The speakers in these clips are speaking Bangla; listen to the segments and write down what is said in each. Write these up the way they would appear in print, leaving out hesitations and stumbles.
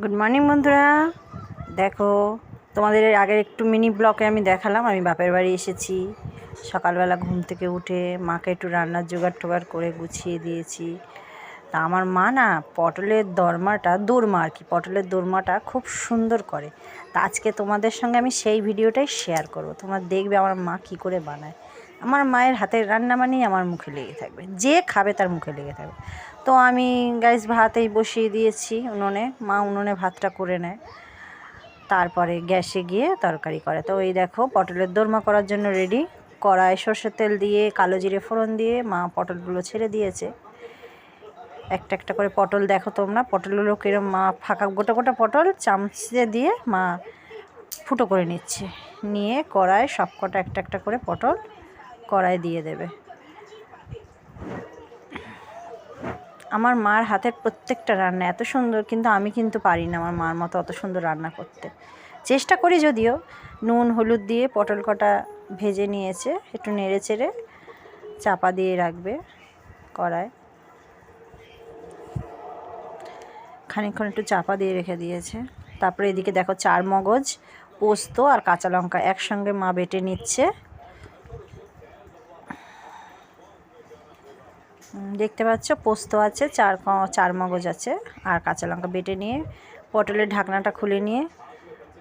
গুড মর্নিং বন্ধুরা। দেখো, তোমাদের আগের একটু মিনি ব্লকে আমি দেখালাম আমি বাপের বাড়ি এসেছি। সকালবেলা ঘুম থেকে উঠে মাকে একটু রান্নার জোগাড় টোগাড় করে গুছিয়ে দিয়েছি। তা আমার মা না পটলের দোরমা আর কি, পটলের দোরমাটা খুব সুন্দর করে। তা আজকে তোমাদের সঙ্গে আমি সেই ভিডিওটাই শেয়ার করব। তোমরা দেখবে আমার মা কী করে বানায়। আমার মায়ের হাতের রান্না মানেই আমার মুখে লেগে থাকবে, যে খাবে তার মুখে লেগে থাকবে। তো আমি গ্যাস ভাতেই বসিয়ে দিয়েছি উনুনে, মা উনুনে ভাতটা করে নেয়, তারপরে গ্যাসে গিয়ে তরকারি করে। তো এই দেখো পটলের দোরমা করার জন্য রেডি। কড়াই সর্ষের তেল দিয়ে কালো জিরে ফোড়ন দিয়ে মা পটলগুলো ছেড়ে দিয়েছে। একটা একটা করে পটল দেখো তোমরা, পটলগুলো কিরম মা ফাঁকা গোটা গোটা পটল চামচে দিয়ে মা ফুটো করে নিচ্ছে। নিয়ে কড়াই সব কটা একটা একটা করে পটল কড়াই দিয়ে দেবে। আমার মার হাতের প্রত্যেকটা রান্না এত সুন্দর, কিন্তু আমি কিন্তু পারি না আমার মার মতো অত সুন্দর রান্না করতে। চেষ্টা করি যদিও। নুন হলুদ দিয়ে পটল কটা ভেজে নিয়েছে, একটু নেড়ে চেড়ে চাপা দিয়ে রাখবে কড়ায়, খানিকক্ষণ একটু চাপা দিয়ে রেখে দিয়েছে। তারপরে এদিকে দেখো চার মগজ, পোস্ত আর কাঁচা লঙ্কা একসঙ্গে মা বেটে নিচ্ছে। দেখতে পাচ্ছ পোস্ত আছে, চার মগজ আছে আর কাঁচা লঙ্কা বেটে নিয়ে পটলের ঢাকনাটা খুলে নিয়ে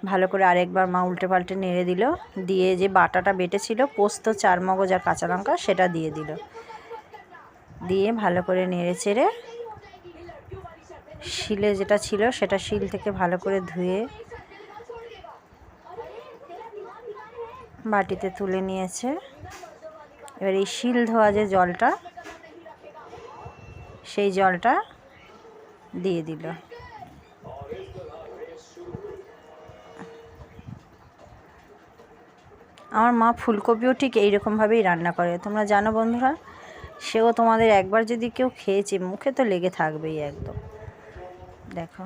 ভালো করে আরেকবার মা উল্টে পাল্টে নেড়ে দিল। দিয়ে যে বাটাটা বেটেছিল পোস্ত চার মগজ আর কাঁচা লঙ্কা সেটা দিয়ে দিল। দিয়ে ভালো করে নেড়ে চেড়ে শিলে যেটা ছিল সেটা শিল থেকে ভালো করে ধুয়ে বাটিতে তুলে নিয়েছে। এবার এই শিল ধোয়া যে জলটা, সেই জলটা দিয়ে দিল। আমার মা ফুলকপিও ঠিক এইরকমভাবেই রান্না করে, তোমরা জানো বন্ধুরা। সেও তোমাদের একবার যদি কেউ খেয়েছে মুখে তো লেগে থাকবেই একদম। দেখো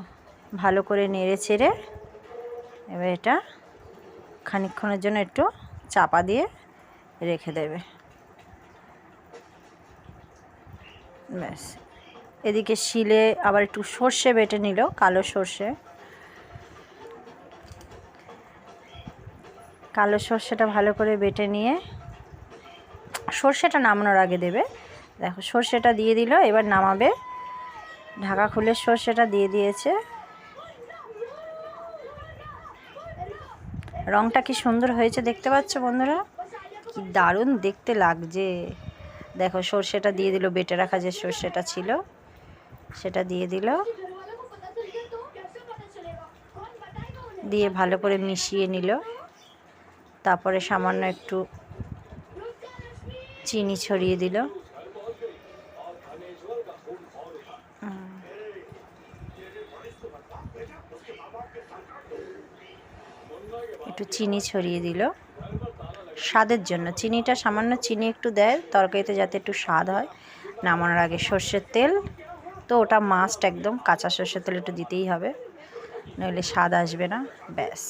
ভালো করে নেড়ে চেড়ে এবার এটা খানিকক্ষণের জন্য একটু চাপা দিয়ে রেখে দেবে। ব্যাস, এদিকে শিলে আবার একটু সর্ষে বেটে নিল, কালো সর্ষেটা ভালো করে বেটে নিয়ে সর্ষেটা নামানোর আগে দেবে। দেখো সর্ষেটা দিয়ে দিল, এবার নামাবে। ঢাকা খুলে সর্ষেটা দিয়ে দিয়েছে। রঙটা কি সুন্দর হয়েছে দেখতে পাচ্ছ বন্ধুরা, কি দারুণ দেখতে লাগছে। দেখো সর্ষেটা দিয়ে দিল, বেটে রাখা যে সর্ষেটা ছিল সেটা দিয়ে দিল, দিয়ে ভালো করে মিশিয়ে নিল। তারপরে সামান্য একটু চিনি ছড়িয়ে দিল। একটু চিনি ছড়িয়ে দিল স্বাদের জন্য। চিনিটা সামান্য চিনি একটু দেয় তরকারিতে যাতে একটু স্বাদ হয়। নামানোর আগে সর্ষের তেল তো ওটা মাস্ট, একদম কাঁচা সর্ষের তেল একটু দিতেই হবে, নইলে স্বাদ আসবে না। ব্যাস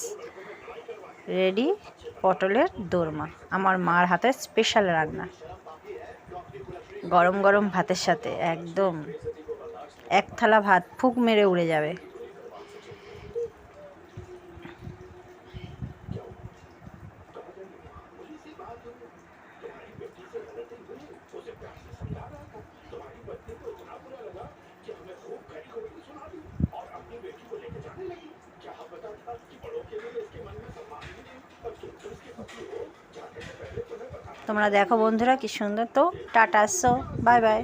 রেডি পটলের দোরমা, আমার মার হাতের স্পেশাল রান্না। গরম গরম ভাতের সাথে একদম এক থালা ভাত ফুক মেরে উড়ে যাবে। তোমরা দেখো বন্ধুরা কি সুন্দর। তো টাটা, সো বাই বাই।